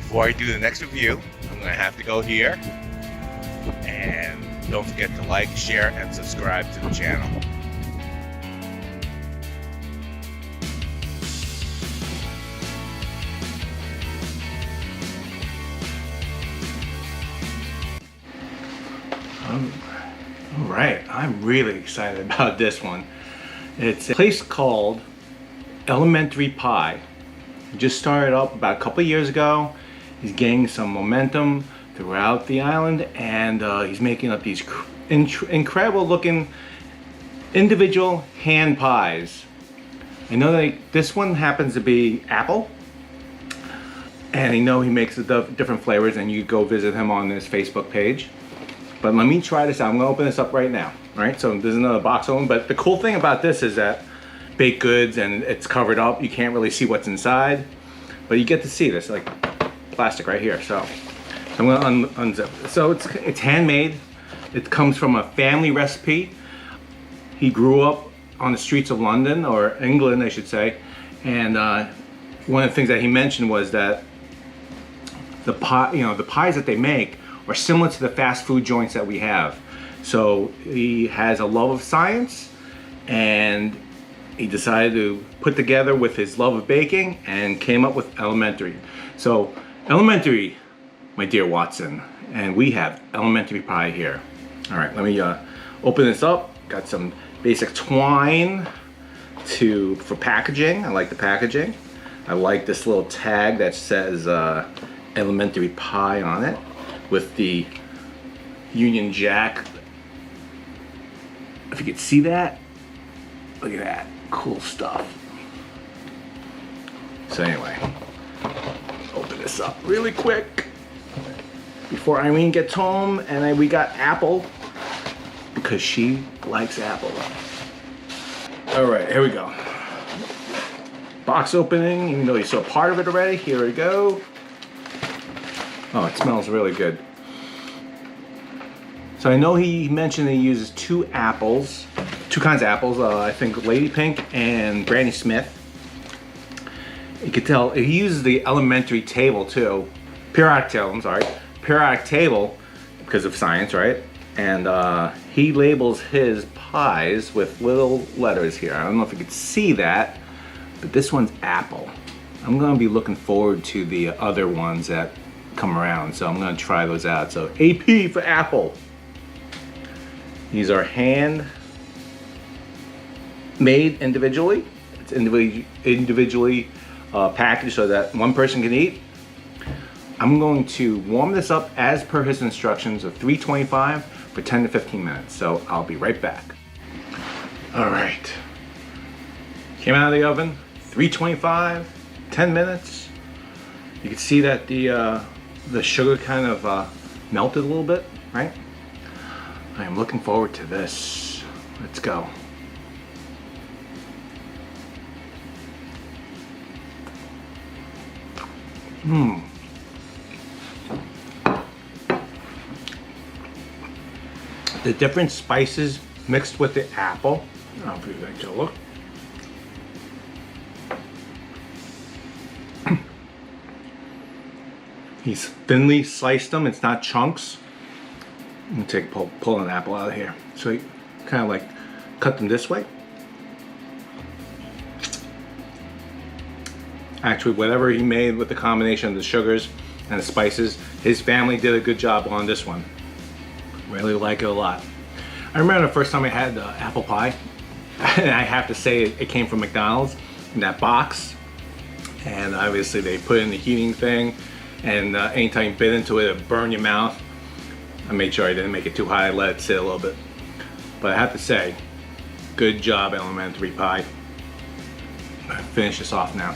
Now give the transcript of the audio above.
before I do the next review, I'm gonna have to go here. And don't forget to like, share, and subscribe to the channel. All right, I'm really excited about this one. It's a place called Elementary Pie. It just started up about a couple of years ago. He's gaining some momentum throughout the island, and he's making up these incredible looking individual hand pies. I know that this one happens to be apple, and I know he makes the different flavors, and you go visit him on his Facebook page. But let me try this out. I'm gonna open this up right now. All right, so there's another box open, but the cool thing about this is that baked goods and it's covered up. You can't really see what's inside, but you get to see this, like plastic right here. So I'm gonna unzip. So it's handmade. It comes from a family recipe. He grew up on the streets of London, or England, I should say. And one of the things that he mentioned was that the pies that they make are similar to the fast food joints that we have. So he has a love of science, and he decided to put together with his love of baking and came up with Elementary. So Elementary, my dear Watson, and we have Elementary Pie here. All right, let me open this up. Got some basic twine for packaging. I like the packaging. I like this little tag that says Elementary Pie on it, with the Union Jack. If you could see that, look at that, cool stuff. So anyway, open this up really quick before Irene gets home, and then we got apple because she likes apple. All right, here we go. Box opening, even though you saw part of it already, here we go. Oh, it smells really good. So I know he mentioned he uses two kinds of apples. I think Lady Pink and Granny Smith. You could tell he uses the elementary table too. Periodic table, because of science, right? And he labels his pies with little letters here. I don't know if you could see that, but this one's apple. I'm gonna be looking forward to the other ones that come around, so I'm gonna try those out. So AP for apple. These are hand made individually. It's individually packaged so that one person can eat. I'm going to warm this up as per his instructions of 325 for 10 to 15 minutes. So I'll be right back. All right. Came out of the oven, 325, 10 minutes. You can see that the sugar kind of melted a little bit, right? I am looking forward to this. Let's go. The different spices mixed with the apple. I don't know if you like to look. He's thinly sliced them. It's not chunks. I'm gonna pull an apple out of here. So you kind of like cut them this way. Actually, whatever he made with the combination of the sugars and the spices, his family did a good job on this one. Really like it a lot. I remember the first time I had apple pie, and I have to say it came from McDonald's in that box. And obviously they put in the heating thing, and anytime you bit into it, it burned your mouth. I made sure I didn't make it too hot. I let it sit a little bit. But I have to say, good job, Elementary Pie. Finish this off now.